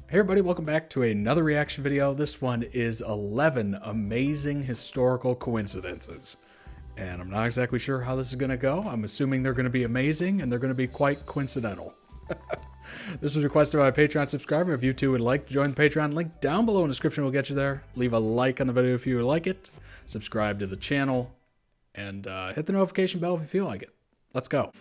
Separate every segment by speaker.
Speaker 1: Hey everybody, welcome back to another reaction video. This one is 11 amazing historical coincidences. And I'm not exactly sure how this is going to go. I'm assuming they're going to be amazing and they're going to be quite coincidental. This was requested by a Patreon subscriber. If you too would like to join the Patreon, link down below in the description will get you there. Leave a like on the video if you would like it. Subscribe to the channel. And hit the notification bell if you feel like it. Let's go.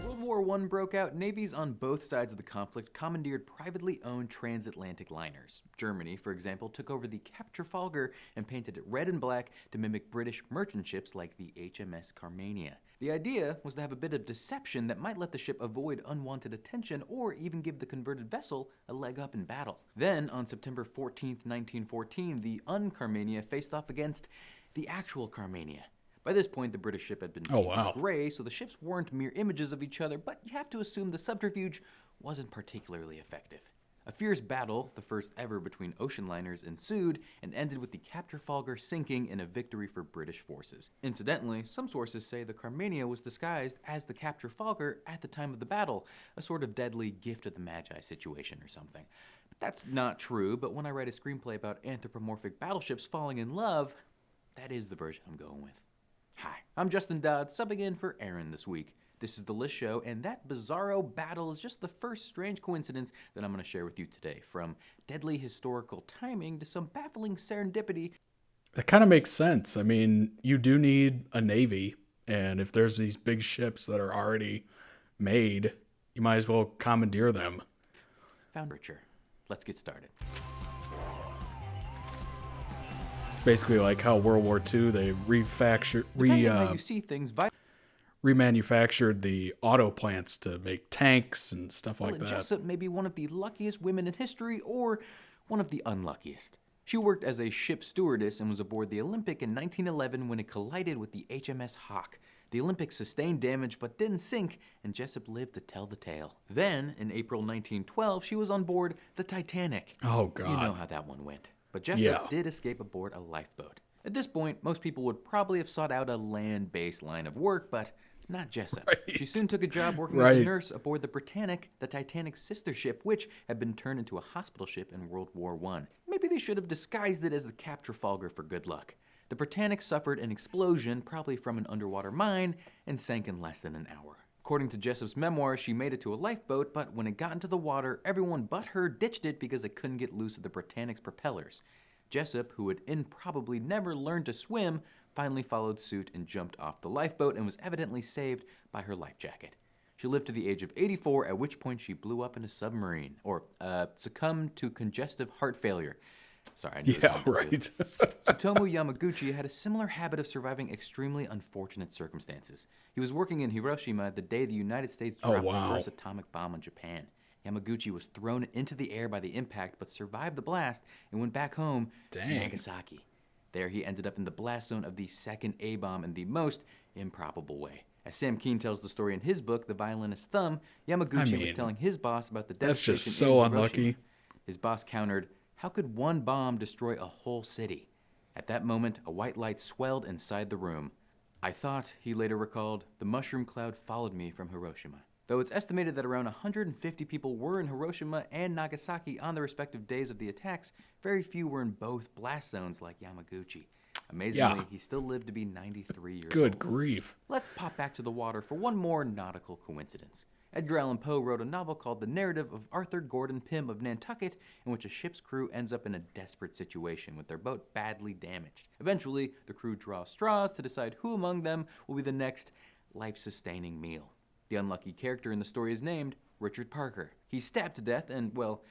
Speaker 2: World War I broke out, navies on both sides of the conflict commandeered privately owned transatlantic liners. Germany, for example, took over the Cap Trafalgar and painted it red and black to mimic British merchant ships like the HMS Carmania. The idea was to have a bit of deception that might let the ship avoid unwanted attention or even give the converted vessel a leg up in battle. Then, on September 14th, 1914, the un-Carmania faced off against the actual Carmania. By this point, the British ship had been painted gray, so the ships weren't mere images of each other, but you have to assume the subterfuge wasn't particularly effective. A fierce battle, the first ever between ocean liners, ensued and ended with the Cap Trafalgar sinking in a victory for British forces. Incidentally, some sources say the Carmania was disguised as the Cap Trafalgar at the time of the battle, a sort of deadly gift of the Magi situation or something. That's not true, but when I write a screenplay about anthropomorphic battleships falling in love, that is the version I'm going with. Hi, I'm Justin Dodd, subbing in for Aaron this week. This is The List Show, and that bizarro battle is just the first strange coincidence that I'm going to share with you today. From deadly historical timing to some baffling serendipity.
Speaker 1: That kind of makes sense. I mean, you do need a navy, and if there's these big ships that are already made, you might as well commandeer them.
Speaker 2: Found Richer. Let's get started.
Speaker 1: It's basically like how World War II, they
Speaker 2: how you see things,
Speaker 1: remanufactured the auto plants to make tanks and stuff like that.
Speaker 2: Jessup may be one of the luckiest women in history or one of the unluckiest. She worked as a ship stewardess and was aboard the Olympic in 1911 when it collided with the HMS Hawk. The Olympic sustained damage but didn't sink, and Jessup lived to tell the tale. Then, in April 1912, she was on board the Titanic.
Speaker 1: Oh, God.
Speaker 2: You know how that one went. But Jessup did escape aboard a lifeboat. At this point, most people would probably have sought out a land-based line of work, but not Jessup.
Speaker 1: Right.
Speaker 2: She soon took a job working as a nurse aboard the Britannic, the Titanic's sister ship, which had been turned into a hospital ship in World War I. Maybe they should have disguised it as the Cap Trafalgar for good luck. The Britannic suffered an explosion, probably from an underwater mine, and sank in less than an hour. According to Jessup's memoir, she made it to a lifeboat, but when it got into the water, everyone but her ditched it because it couldn't get loose of the Britannic's propellers. Jessup, who had improbably never learned to swim, finally followed suit and jumped off the lifeboat and was evidently saved by her life jacket. She lived to the age of 84, at which point she blew up in a submarine, or succumbed to congestive heart failure. Sorry, I knew
Speaker 1: right.
Speaker 2: Tsutomu Yamaguchi had a similar habit of surviving extremely unfortunate circumstances. He was working in Hiroshima the day the United States dropped the first atomic bomb on Japan. Yamaguchi was thrown into the air by the impact but survived the blast and went back home to Nagasaki. There he ended up in the blast zone of the second A-bomb in the most improbable way. As Sam Keane tells the story in his book, The Violinist's Thumb, Yamaguchi was telling his boss about the devastation.
Speaker 1: That's just so unlucky.
Speaker 2: His boss countered, "How could one bomb destroy a whole city?" At that moment, a white light swelled inside the room. "I thought," he later recalled, "the mushroom cloud followed me from Hiroshima." Though it's estimated that around 150 people were in Hiroshima and Nagasaki on the respective days of the attacks, very few were in both blast zones like Yamaguchi. Amazingly, he still lived to be 93 years old.
Speaker 1: Good grief.
Speaker 2: Let's pop back to the water for one more nautical coincidence. Edgar Allan Poe wrote a novel called The Narrative of Arthur Gordon Pym of Nantucket, in which a ship's crew ends up in a desperate situation with their boat badly damaged. Eventually, the crew draws straws to decide who among them will be the next life-sustaining meal. The unlucky character in the story is named Richard Parker. He's stabbed to death and, well,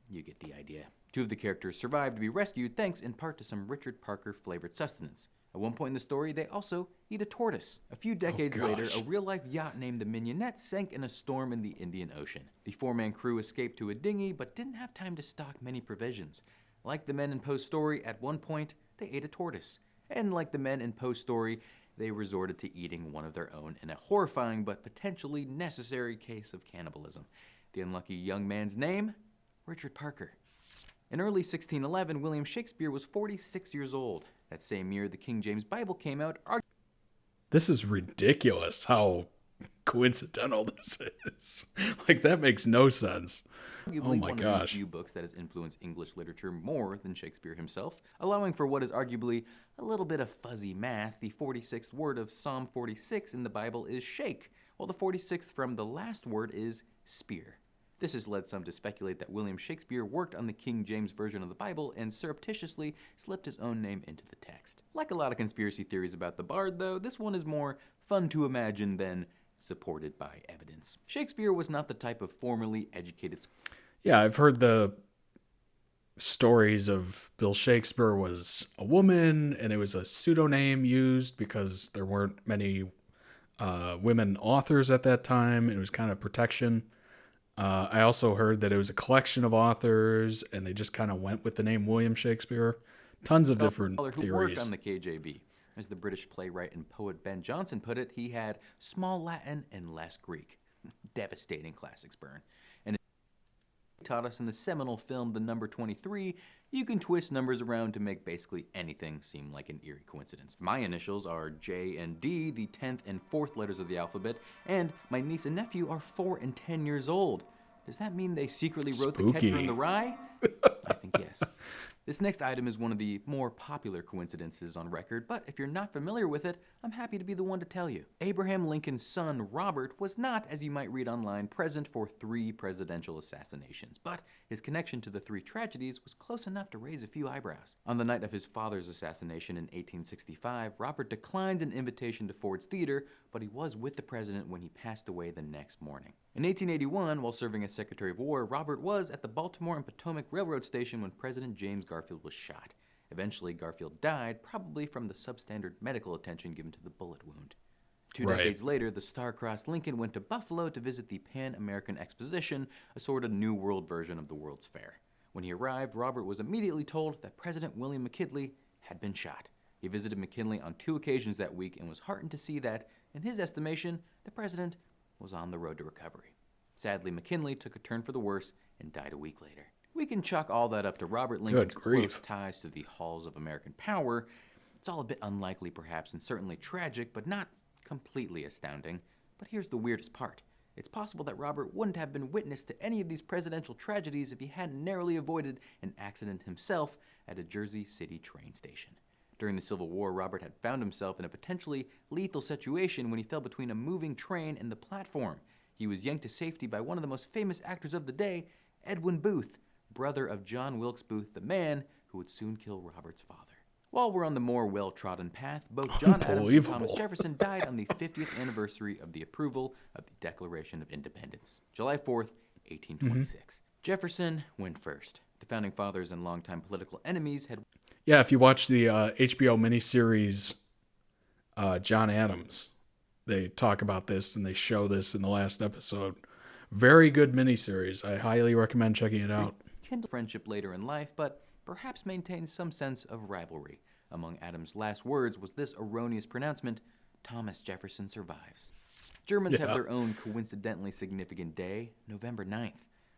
Speaker 2: you get the idea. Two of the characters survived to be rescued thanks in part to some Richard Parker flavored sustenance. At one point in the story, they also eat a tortoise. A few decades later, a real-life yacht named the Mignonette sank in a storm in the Indian Ocean. The four-man crew escaped to a dinghy, but didn't have time to stock many provisions. Like the men in Poe's story, at one point, they ate a tortoise. And like the men in Poe's story, they resorted to eating one of their own in a horrifying but potentially necessary case of cannibalism. The unlucky young man's name? Richard Parker. In early 1611, William Shakespeare was 46 years old. That same year, the King James Bible came out.
Speaker 1: This is ridiculous how coincidental this is. Like, that makes no sense.
Speaker 2: Arguably
Speaker 1: Oh my
Speaker 2: one of the
Speaker 1: gosh.
Speaker 2: few books that has influenced English literature more than Shakespeare himself, allowing for what is arguably a little bit of fuzzy math. The 46th word of Psalm 46 in the Bible is shake, while the 46th from the last word is spear. This has led some to speculate that William Shakespeare worked on the King James Version of the Bible and surreptitiously slipped his own name into the text. Like a lot of conspiracy theories about the Bard, though, this one is more fun to imagine than supported by evidence. Shakespeare was not the type of formally educated
Speaker 1: Yeah, I've heard the stories of Bill Shakespeare was a woman, and it was a pseudonym used because there weren't many women authors at that time. It was kind of protection. I also heard that it was a collection of authors, and they just kind of went with the name William Shakespeare. Tons of different
Speaker 2: who worked
Speaker 1: theories.
Speaker 2: on the KJV. As the British playwright and poet Ben Jonson put it, he had small Latin and less Greek. Devastating classics burn. And he taught us in the seminal film The Number 23, you can twist numbers around to make basically anything seem like an eerie coincidence. My initials are J and D, the 10th and 4th letters of the alphabet, and my niece and nephew are 4 and 10 years old. Does that mean they secretly wrote The Catcher in the Rye? I think yes. This next item is one of the more popular coincidences on record, but if you're not familiar with it, I'm happy to be the one to tell you. Abraham Lincoln's son, Robert, was not, as you might read online, present for 3 presidential assassinations, but his connection to the 3 tragedies was close enough to raise a few eyebrows. On the night of his father's assassination in 1865, Robert declined an invitation to Ford's Theater, but he was with the president when he passed away the next morning. In 1881, while serving as Secretary of War, Robert was at the Baltimore and Potomac Railroad Station when President James Garfield was shot. Eventually, Garfield died, probably from the substandard medical attention given to the bullet wound. 2 decades later, the star-crossed Lincoln went to Buffalo to visit the Pan-American Exposition, a sort of New World version of the World's Fair. When he arrived, Robert was immediately told that President William McKinley had been shot. He visited McKinley on 2 occasions that week and was heartened to see that, in his estimation, the president was on the road to recovery. Sadly, McKinley took a turn for the worse and died a week later. We can chalk all that up to Robert Lincoln's close ties to the halls of American power. It's all a bit unlikely, perhaps, and certainly tragic, but not completely astounding. But here's the weirdest part. It's possible that Robert wouldn't have been witness to any of these presidential tragedies if he hadn't narrowly avoided an accident himself at a Jersey City train station. During the Civil War, Robert had found himself in a potentially lethal situation when he fell between a moving train and the platform. He was yanked to safety by one of the most famous actors of the day, Edwin Booth, brother of John Wilkes Booth, the man who would soon kill Robert's father. While we're on the more well-trodden path, both John Adams and Thomas Jefferson died on the 50th anniversary of the approval of the Declaration of Independence, July 4th, 1826. Jefferson went first. The Founding Fathers and longtime political enemies had...
Speaker 1: Yeah, if you watch the HBO miniseries John Adams, they talk about this and they show this in the last episode. Very good miniseries. I highly recommend checking it out.
Speaker 2: Kindled friendship later in life, but perhaps maintained some sense of rivalry. Among Adams' last words was this erroneous pronouncement, Thomas Jefferson survives. Germans have their own coincidentally significant day, November 9th.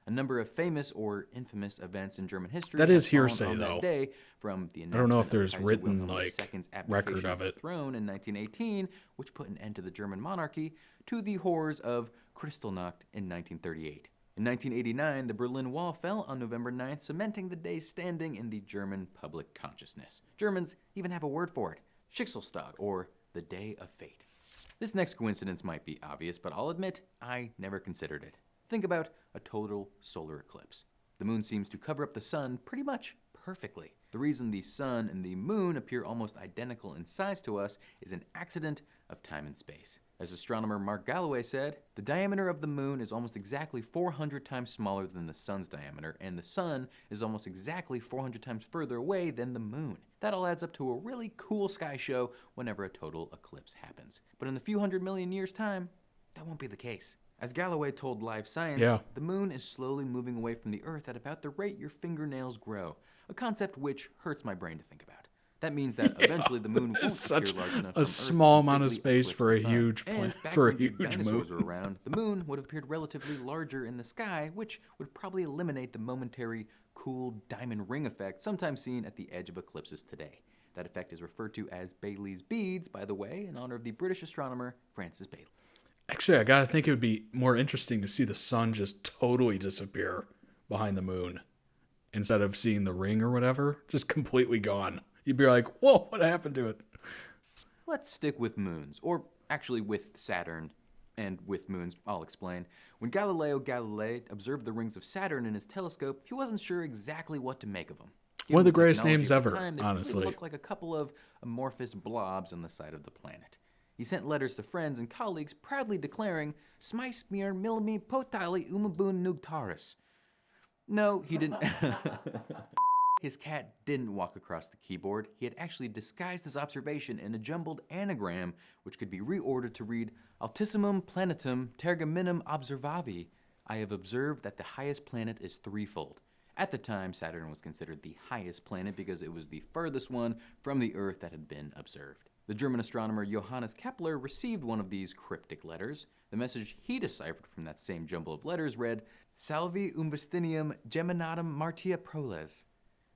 Speaker 2: A number of famous or infamous events in German history
Speaker 1: that is hearsay, though.
Speaker 2: That day, from the
Speaker 1: I don't know if
Speaker 2: announcement
Speaker 1: there's
Speaker 2: of Kaiser
Speaker 1: written
Speaker 2: Wilhelm
Speaker 1: like
Speaker 2: II's
Speaker 1: record of
Speaker 2: abdication
Speaker 1: it.
Speaker 2: the throne in 1918, which put an end to the German monarchy, to the horrors of Kristallnacht in 1938. In 1989, the Berlin Wall fell on November 9th, cementing the day's standing in the German public consciousness. Germans even have a word for it, Schicksalstag, or the Day of Fate. This next coincidence might be obvious, but I'll admit, I never considered it. Think about a total solar eclipse. The moon seems to cover up the sun pretty much perfectly. The reason the sun and the moon appear almost identical in size to us is an accident of time and space. As astronomer Mark Galloway said, the diameter of the moon is almost exactly 400 times smaller than the sun's diameter, and the sun is almost exactly 400 times further away than the moon. That all adds up to a really cool sky show whenever a total eclipse happens. But in a few 100 million years' time, that won't be the case. As Galloway told Live Science, the moon is slowly moving away from the Earth at about the rate your fingernails grow, a concept which hurts my brain to think about. That means that eventually the moon won't
Speaker 1: Such
Speaker 2: appear large enough
Speaker 1: a
Speaker 2: from
Speaker 1: small
Speaker 2: Earth to
Speaker 1: amount of
Speaker 2: completely
Speaker 1: space for a
Speaker 2: eclipse the sun.
Speaker 1: huge
Speaker 2: And back
Speaker 1: for a
Speaker 2: when big
Speaker 1: huge
Speaker 2: dinosaurs
Speaker 1: moon.
Speaker 2: were around, the moon would have appeared relatively larger in the sky, which would probably eliminate the momentary cool diamond ring effect sometimes seen at the edge of eclipses today. That effect is referred to as Bailey's beads, by the way, in honor of the British astronomer Francis Bailey.
Speaker 1: Actually, I gotta think it would be more interesting to see the sun just totally disappear behind the moon instead of seeing the ring or whatever, just completely gone. You'd be like, whoa, what happened to it?
Speaker 2: Let's stick with moons, or actually with Saturn, and with moons, I'll explain. When Galileo Galilei observed the rings of Saturn in his telescope, he wasn't sure exactly what to make of them.
Speaker 1: One of the
Speaker 2: Given
Speaker 1: greatest
Speaker 2: technology
Speaker 1: names
Speaker 2: of the
Speaker 1: ever,
Speaker 2: time, they
Speaker 1: honestly.
Speaker 2: really looked like a couple of amorphous blobs on the side of the planet. He sent letters to friends and colleagues proudly declaring, Smice mir milimi potali umabun nugtaris. No, he didn't. His cat didn't walk across the keyboard. He had actually disguised his observation in a jumbled anagram, which could be reordered to read, Altissimum planetum tergaminum observavi. I have observed that the highest planet is threefold. At the time, Saturn was considered the highest planet because it was the furthest one from the Earth that had been observed. The German astronomer Johannes Kepler received one of these cryptic letters. The message he deciphered from that same jumble of letters read, Salvi umbustinium geminatum martia proles,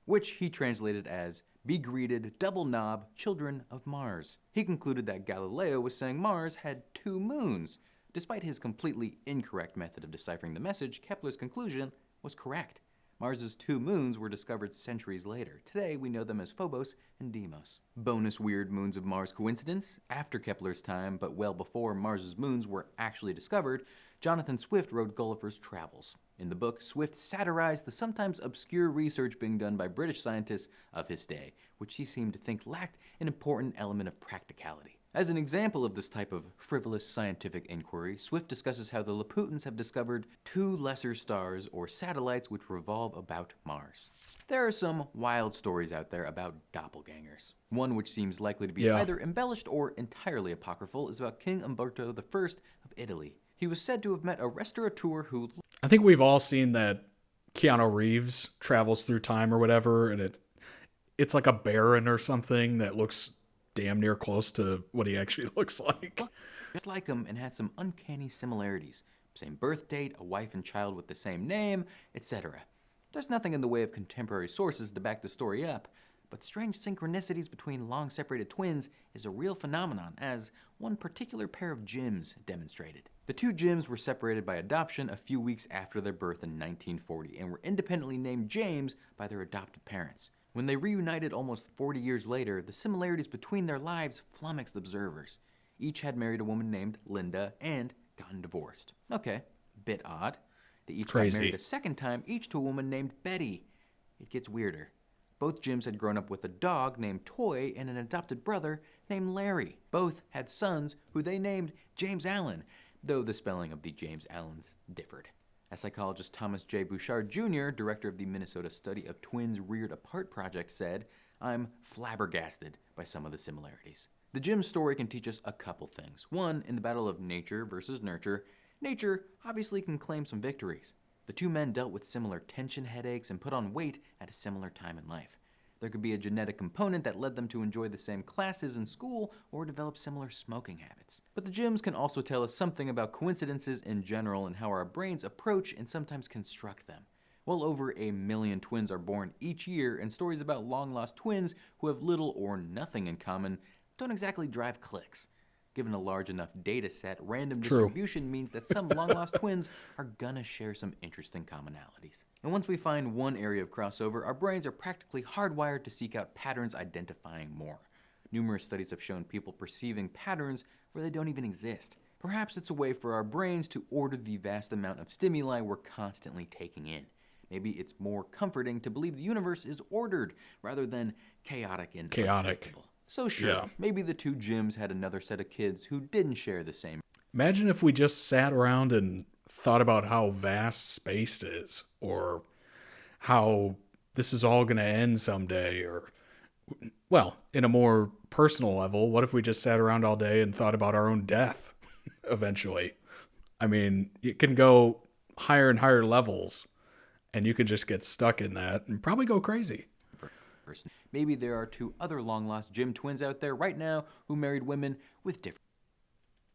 Speaker 2: which he translated as, be greeted, double knob, children of Mars. He concluded that Galileo was saying Mars had 2 moons. Despite his completely incorrect method of deciphering the message, Kepler's conclusion was correct. Mars's 2 moons were discovered centuries later. Today, we know them as Phobos and Deimos. Bonus weird moons of Mars coincidence. After Kepler's time, but well before Mars's moons were actually discovered, Jonathan Swift wrote Gulliver's Travels. In the book, Swift satirized the sometimes obscure research being done by British scientists of his day, which he seemed to think lacked an important element of practicality. As an example of this type of frivolous scientific inquiry, Swift discusses how the Laputans have discovered 2 lesser stars or satellites which revolve about Mars. There are some wild stories out there about doppelgangers. One which seems likely to be either embellished or entirely apocryphal is about King Umberto I of Italy. He was said to have met a restaurateur who...
Speaker 1: I think we've all seen that Keanu Reeves travels through time or whatever, and it's like a baron or something that looks damn near close to what he actually looks like.
Speaker 2: Just like him and had some uncanny similarities. Same birth date, a wife and child with the same name, etc. There's nothing in the way of contemporary sources to back the story up, but strange synchronicities between long-separated twins is a real phenomenon, as one particular pair of Jims demonstrated. The 2 Jims were separated by adoption a few weeks after their birth in 1940 and were independently named James by their adoptive parents. When they reunited almost 40 years later, the similarities between their lives flummoxed observers. Each had married a woman named Linda and gotten divorced. Okay, bit odd. They each got married a second time, each to a woman named Betty. It gets weirder. Both Jims had grown up with a dog named Toy and an adopted brother named Larry. Both had sons who they named James Allen, though the spelling of the James Allens differed. As psychologist Thomas J. Bouchard Jr., director of the Minnesota Study of Twins Reared Apart project, said, I'm flabbergasted by some of the similarities. The Jim story can teach us a couple things. One, in the battle of nature versus nurture, nature obviously can claim some victories. The 2 men dealt with similar tension headaches and put on weight at a similar time in life. There could be a genetic component that led them to enjoy the same classes in school or develop similar smoking habits. But the Jims can also tell us something about coincidences in general and how our brains approach and sometimes construct them. Well over 1 million twins are born each year, and stories about long-lost twins who have little or nothing in common don't exactly drive clicks. Given a large enough data set, random distribution means that some long-lost twins are gonna share some interesting commonalities. And once we find one area of crossover, our brains are practically hardwired to seek out patterns identifying more. Numerous studies have shown people perceiving patterns where they don't even exist. Perhaps it's a way for our brains to order the vast amount of stimuli we're constantly taking in. Maybe it's more comforting to believe the universe is ordered rather than chaotic and unpredictable. So sure, maybe the 2 Jims had another set of kids who didn't share the same.
Speaker 1: Imagine if we just sat around and thought about how vast space is, or how this is all going to end someday, or, well, in a more personal level, what if we just sat around all day and thought about our own death eventually? I mean, it can go higher and higher levels, and you can just get stuck in that and probably go crazy.
Speaker 2: person. Maybe there are 2 other long-lost Jim twins out there right now who married women with different.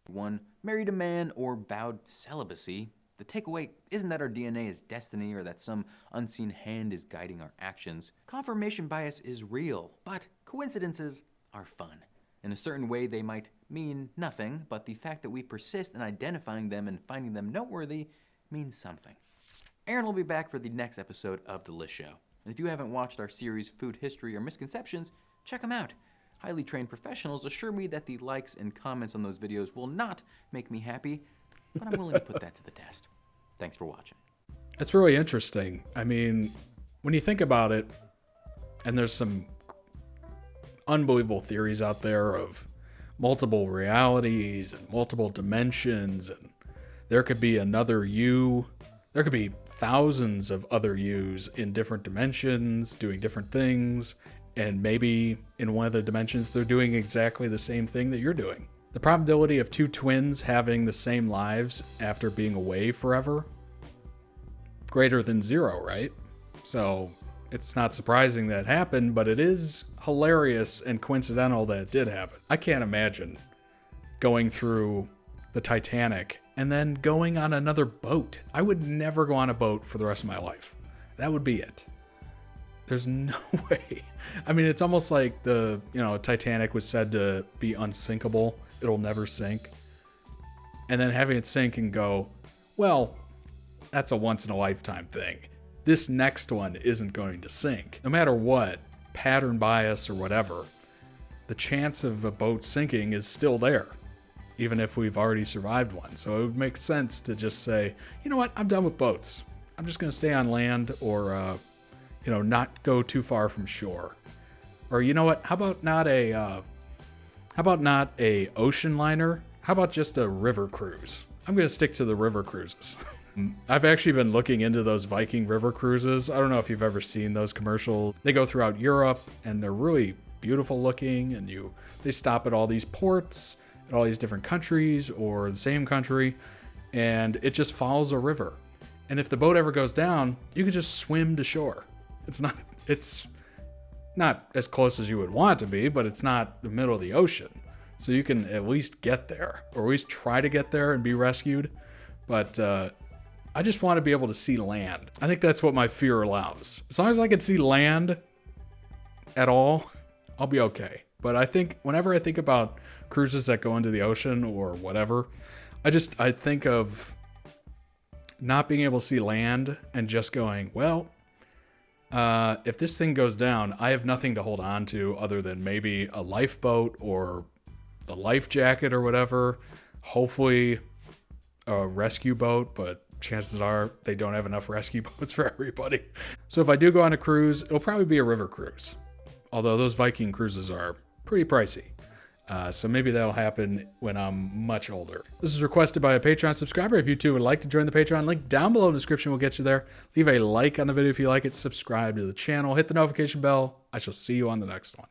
Speaker 2: One married a man or vowed celibacy. The takeaway isn't that our DNA is destiny or that some unseen hand is guiding our actions. Confirmation bias is real, but coincidences are fun. In a certain way, they might mean nothing, but the fact that we persist in identifying them and finding them noteworthy means something. Aaron will be back for the next episode of The List Show. And if you haven't watched our series Food History or Misconceptions, check them out. Highly trained professionals assure me that the likes and comments on those videos will not make me happy, but I'm willing to put that to the test. Thanks for watching.
Speaker 1: It's really interesting. I mean, when you think about it, and there's some unbelievable theories out there of multiple realities and multiple dimensions, and there could be another you. There could be thousands of other yous in different dimensions doing different things, and maybe in one of the dimensions they're doing exactly the same thing that you're doing. The probability of 2 twins having the same lives after being away forever, greater than 0, right? So it's not surprising that happened, but it is hilarious and coincidental that it did happen. I can't imagine going through the Titanic and then going on another boat. I would never go on a boat for the rest of my life. That would be it. There's no way. I mean, it's almost like the, Titanic was said to be unsinkable. It'll never sink. And then having it sink and go, well, that's a once in a lifetime thing. This next one isn't going to sink. No matter what, pattern bias or whatever, the chance of a boat sinking is still there, even if we've already survived one. So it would make sense to just say, you know what, I'm done with boats. I'm just going to stay on land or, not go too far from shore. Or you know what, how about not a ocean liner? How about just a river cruise? I'm going to stick to the river cruises. I've actually been looking into those Viking river cruises. I don't know if you've ever seen those commercials. They go throughout Europe and they're really beautiful looking, and they stop at all these ports in all these different countries or the same country, and it just follows a river. And if the boat ever goes down, you can just swim to shore. It's not as close as you would want it to be, but it's not the middle of the ocean. So you can at least get there, or at least try to get there and be rescued. But I just want to be able to see land. I think that's what my fear allows. As long as I can see land at all, I'll be okay. But I think whenever I think about cruises that go into the ocean or whatever, I think of not being able to see land and just going, well, if this thing goes down, I have nothing to hold on to other than maybe a lifeboat or the life jacket or whatever. Hopefully a rescue boat, but chances are they don't have enough rescue boats for everybody. So if I do go on a cruise, it'll probably be a river cruise. Although those Viking cruises are pretty pricey. So maybe that'll happen when I'm much older. This is requested by a Patreon subscriber. If you too would like to join the Patreon, link down below in the description will get you there. Leave a like on the video if you like it, subscribe to the channel, hit the notification bell. I shall see you on the next one.